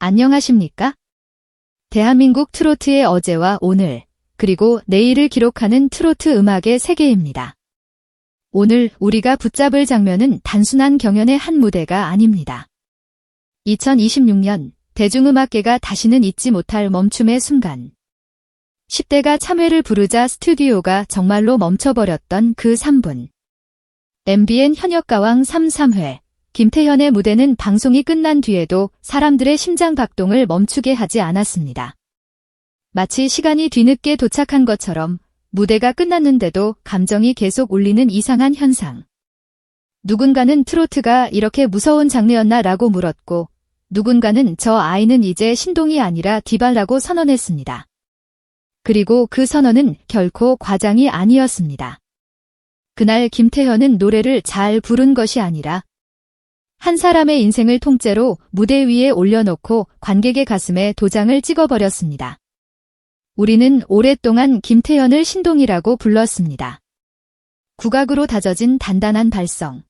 안녕하십니까? 대한민국 트로트의 어제와 오늘, 그리고 내일을 기록하는 트로트 음악의 세계입니다. 오늘 우리가 붙잡을 장면은 단순한 경연의 한 무대가 아닙니다. 2026년 대중음악계가 다시는 잊지 못할 멈춤의 순간. 10대가 참회를 부르자 스튜디오가 정말로 멈춰버렸던 그 3분. MBN 현역가왕 3/3회. 김태현의 무대는 방송이 끝난 뒤에도 사람들의 심장 박동을 멈추게 하지 않았습니다. 마치 시간이 뒤늦게 도착한 것처럼 무대가 끝났는데도 감정이 계속 울리는 이상한 현상. 누군가는 트로트가 이렇게 무서운 장르였나 라고 물었고, 누군가는 저 아이는 이제 신동이 아니라 디바라고 선언했습니다. 그리고 그 선언은 결코 과장이 아니었습니다. 그날 김태현은 노래를 잘 부른 것이 아니라 한 사람의 인생을 통째로 무대 위에 올려놓고 관객의 가슴에 도장을 찍어버렸습니다. 우리는 오랫동안 김태현을 신동이라고 불렀습니다. 국악으로 다져진 단단한 발성.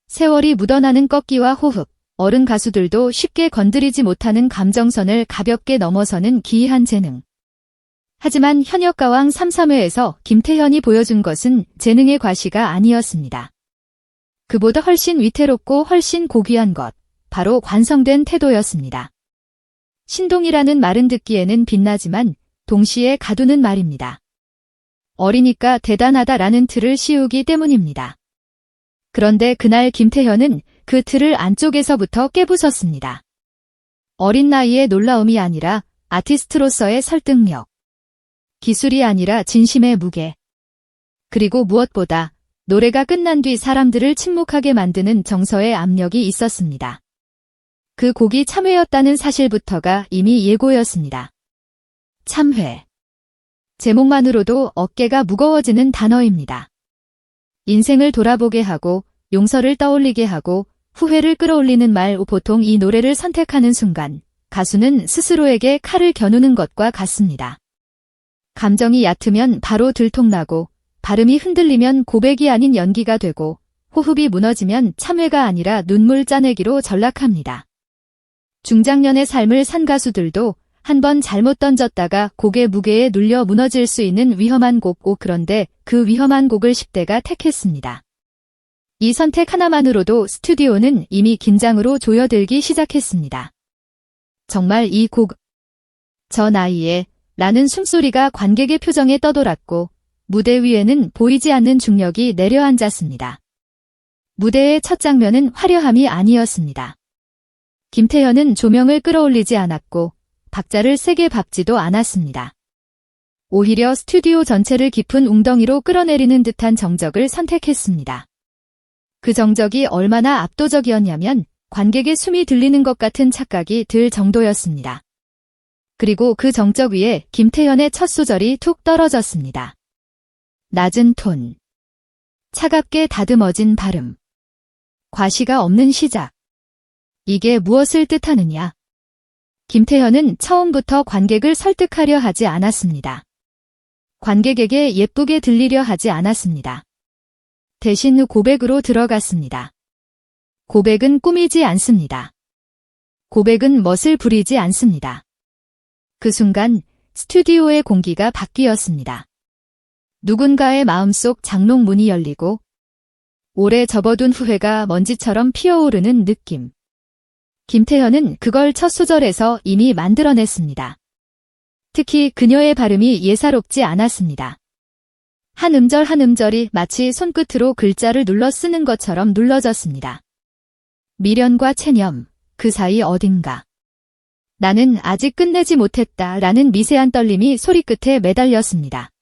세월이 묻어나는 꺾기와 호흡, 어른 가수들도 쉽게 건드리지 못하는 감정선을 가볍게 넘어서는 기이한 재능. 하지만 현역가왕 3/3회에서 김태현이 보여준 것은 재능의 과시가 아니었습니다. 그보다 훨씬 위태롭고 훨씬 고귀한 것, 바로 관성된 태도였습니다. 신동이라는 말은 듣기에는 빛나지만 동시에 가두는 말입니다. 어리니까 대단하다라는 틀을 씌우기 때문입니다. 그런데 그날 김태현은 그 틀을 안쪽에서부터 깨부쉈습니다. 어린 나이의 놀라움이 아니라 아티스트로서의 설득력, 기술이 아니라 진심의 무게, 그리고 무엇보다 노래가 끝난 뒤 사람들을 침묵하게 만드는 정서의 압력이 있었습니다. 그 곡이 참회였다는 사실부터가 이미 예고였습니다. 참회. 제목만으로도 어깨가 무거워지는 단어입니다. 인생을 돌아보게 하고 용서를 떠올리게 하고 후회를 끌어올리는 말. 보통 이 노래를 선택하는 순간 가수는 스스로에게 칼을 겨누는 것과 같습니다. 감정이 얕으면 바로 들통나고 발음이 흔들리면 고백이 아닌 연기가 되고 호흡이 무너지면 참회가 아니라 눈물 짜내기로 전락합니다. 중장년의 삶을 산 가수들도 한 번 잘못 던졌다가 곡의 무게에 눌려 무너질 수 있는 위험한 곡. 그런데 그 위험한 곡을 10대가 택했습니다. 이 선택 하나만으로도 스튜디오는 이미 긴장으로 조여들기 시작했습니다. 정말 이 곡, 저 나이에 라는 숨소리가 관객의 표정에 떠돌았고 무대 위에는 보이지 않는 중력이 내려앉았습니다. 무대의 첫 장면은 화려함이 아니었습니다. 김태현은 조명을 끌어올리지 않았고 박자를 세게 밟지도 않았습니다. 오히려 스튜디오 전체를 깊은 웅덩이로 끌어내리는 듯한 정적을 선택했습니다. 그 정적이 얼마나 압도적이었냐면 관객의 숨이 들리는 것 같은 착각이 들 정도였습니다. 그리고 그 정적 위에 김태현의 첫 소절이 툭 떨어졌습니다. 낮은 톤, 차갑게 다듬어진 발음, 과시가 없는 시작. 이게 무엇을 뜻하느냐? 김태현은 처음부터 관객을 설득하려 하지 않았습니다. 관객에게 예쁘게 들리려 하지 않았습니다. 대신 고백으로 들어갔습니다. 고백은 꾸미지 않습니다. 고백은 멋을 부리지 않습니다. 그 순간 스튜디오의 공기가 바뀌었습니다. 누군가의 마음속 장롱문이 열리고 오래 접어둔 후회가 먼지처럼 피어오르는 느낌. 김태현은 그걸 첫 소절에서 이미 만들어냈습니다. 특히 그녀의 발음이 예사롭지 않았습니다. 한 음절 한 음절이 마치 손끝으로 글자를 눌러 쓰는 것처럼 눌러졌습니다. 미련과 체념, 그 사이 어딘가. 나는 아직 끝내지 못했다 라는 미세한 떨림이 소리끝에 매달렸습니다.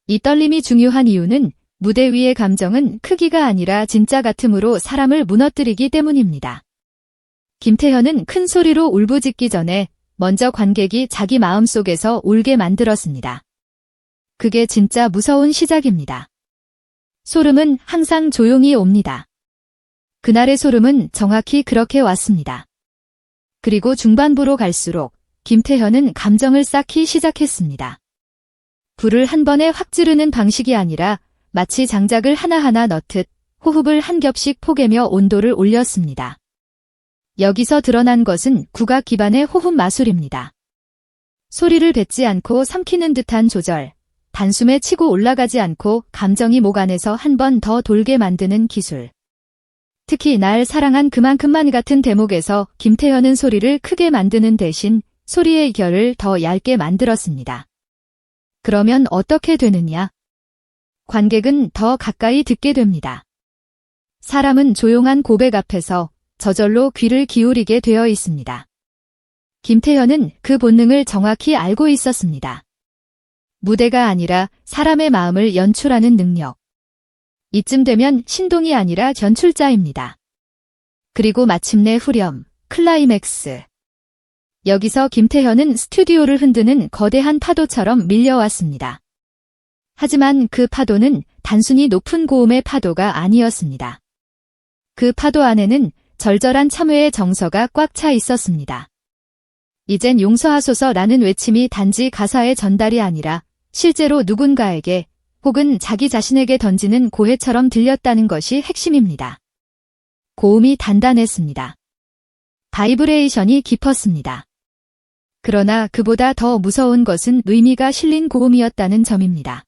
이 떨림이 중요한 이유는 무대 위의 감정은 크기가 아니라 진짜 같음으로 사람을 무너뜨리기 때문입니다. 김태현은 큰 소리로 울부짖기 전에 먼저 관객이 자기 마음속에서 울게 만들었습니다. 그게 진짜 무서운 시작입니다. 소름은 항상 조용히 옵니다. 그날의 소름은 정확히 그렇게 왔습니다. 그리고 중반부로 갈수록 김태현은 감정을 쌓기 시작했습니다. 불을 한 번에 확 지르는 방식이 아니라 마치 장작을 하나하나 넣듯 호흡을 한 겹씩 포개며 온도를 올렸습니다. 여기서 드러난 것은 국악 기반의 호흡 마술입니다. 소리를 뱉지 않고 삼키는 듯한 조절, 단숨에 치고 올라가지 않고 감정이 목 안에서 한 번 더 돌게 만드는 기술. 특히 날 사랑한 그만큼만 같은 대목에서 김태현은 소리를 크게 만드는 대신 소리의 결을 더 얇게 만들었습니다. 그러면 어떻게 되느냐? 관객은 더 가까이 듣게 됩니다. 사람은 조용한 고백 앞에서 저절로 귀를 기울이게 되어 있습니다. 김태현은 그 본능을 정확히 알고 있었습니다. 무대가 아니라 사람의 마음을 연출하는 능력. 이쯤 되면 신동이 아니라 연출자입니다. 그리고 마침내 후렴, 클라이맥스. 여기서 김태현은 스튜디오를 흔드는 거대한 파도처럼 밀려왔습니다. 하지만 그 파도는 단순히 높은 고음의 파도가 아니었습니다. 그 파도 안에는 절절한 참회의 정서가 꽉 차 있었습니다. 이젠 용서하소서라는 외침이 단지 가사의 전달이 아니라 실제로 누군가에게 혹은 자기 자신에게 던지는 고해처럼 들렸다는 것이 핵심입니다. 고음이 단단했습니다. 바이브레이션이 깊었습니다. 그러나 그보다 더 무서운 것은 의미가 실린 고음이었다는 점입니다.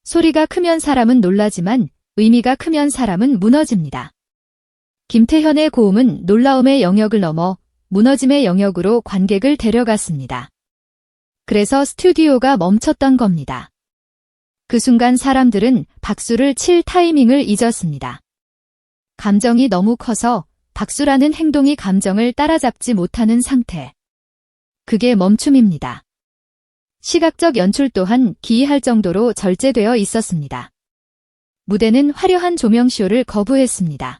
소리가 크면 사람은 놀라지만 의미가 크면 사람은 무너집니다. 김태현의 고음은 놀라움의 영역을 넘어 무너짐의 영역으로 관객을 데려갔습니다. 그래서 스튜디오가 멈췄던 겁니다. 그 순간 사람들은 박수를 칠 타이밍을 잊었습니다. 감정이 너무 커서 박수라는 행동이 감정을 따라잡지 못하는 상태. 그게 멈춤입니다. 시각적 연출 또한 기이할 정도로 절제되어 있었습니다. 무대는 화려한 조명쇼를 거부했습니다.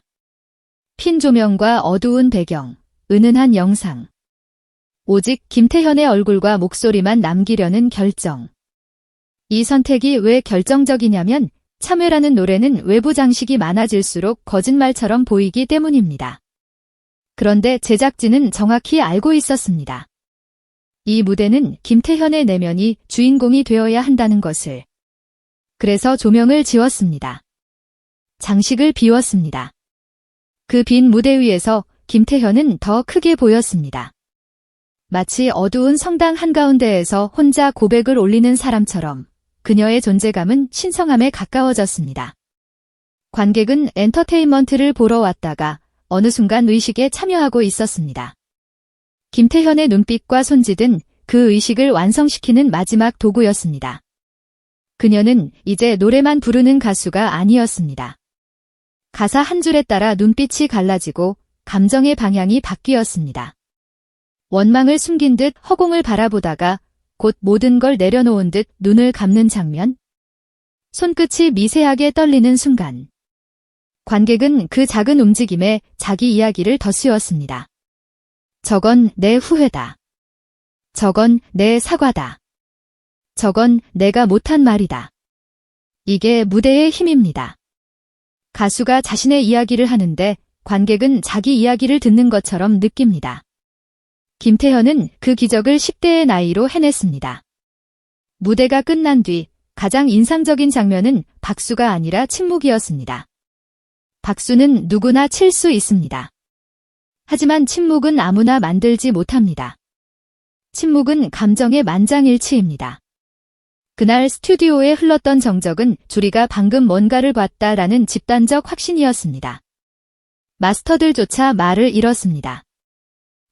핀 조명과 어두운 배경, 은은한 영상. 오직 김태현의 얼굴과 목소리만 남기려는 결정. 이 선택이 왜 결정적이냐면 참회라는 노래는 외부 장식이 많아질수록 거짓말처럼 보이기 때문입니다. 그런데 제작진은 정확히 알고 있었습니다. 이 무대는 김태현의 내면이 주인공이 되어야 한다는 것을. 그래서 조명을 지웠습니다. 장식을 비웠습니다. 그 빈 무대 위에서 김태현은 더 크게 보였습니다. 마치 어두운 성당 한가운데에서 혼자 고백을 올리는 사람처럼 그녀의 존재감은 신성함에 가까워졌습니다. 관객은 엔터테인먼트를 보러 왔다가 어느 순간 의식에 참여하고 있었습니다. 김태현의 눈빛과 손짓은 그 의식을 완성시키는 마지막 도구였습니다. 그녀는 이제 노래만 부르는 가수가 아니었습니다. 가사 한 줄에 따라 눈빛이 갈라지고 감정의 방향이 바뀌었습니다. 원망을 숨긴 듯 허공을 바라보다가 곧 모든 걸 내려놓은 듯 눈을 감는 장면. 손끝이 미세하게 떨리는 순간. 관객은 그 작은 움직임에 자기 이야기를 덧씌웠습니다. 저건 내 후회다. 저건 내 사과다. 저건 내가 못한 말이다. 이게 무대의 힘입니다. 가수가 자신의 이야기를 하는데 관객은 자기 이야기를 듣는 것처럼 느낍니다. 김태현은 그 기적을 10대의 나이로 해냈습니다. 무대가 끝난 뒤 가장 인상적인 장면은 박수가 아니라 침묵이었습니다. 박수는 누구나 칠 수 있습니다. 하지만 침묵은 아무나 만들지 못합니다. 침묵은 감정의 만장일치입니다. 그날 스튜디오에 흘렀던 정적은 주리가 방금 뭔가를 봤다라는 집단적 확신이었습니다. 마스터들조차 말을 잃었습니다.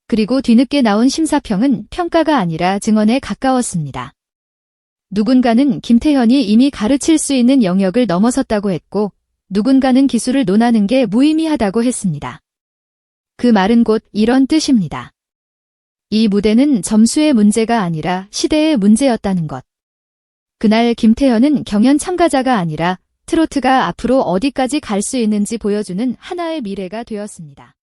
그리고 뒤늦게 나온 심사평은 평가가 아니라 증언에 가까웠습니다. 누군가는 김태현이 이미 가르칠 수 있는 영역을 넘어섰다고 했고, 누군가는 기술을 논하는 게 무의미하다고 했습니다. 그 말은 곧 이런 뜻입니다. 이 무대는 점수의 문제가 아니라 시대의 문제였다는 것. 그날 김태현은 경연 참가자가 아니라 트로트가 앞으로 어디까지 갈 수 있는지 보여주는 하나의 미래가 되었습니다.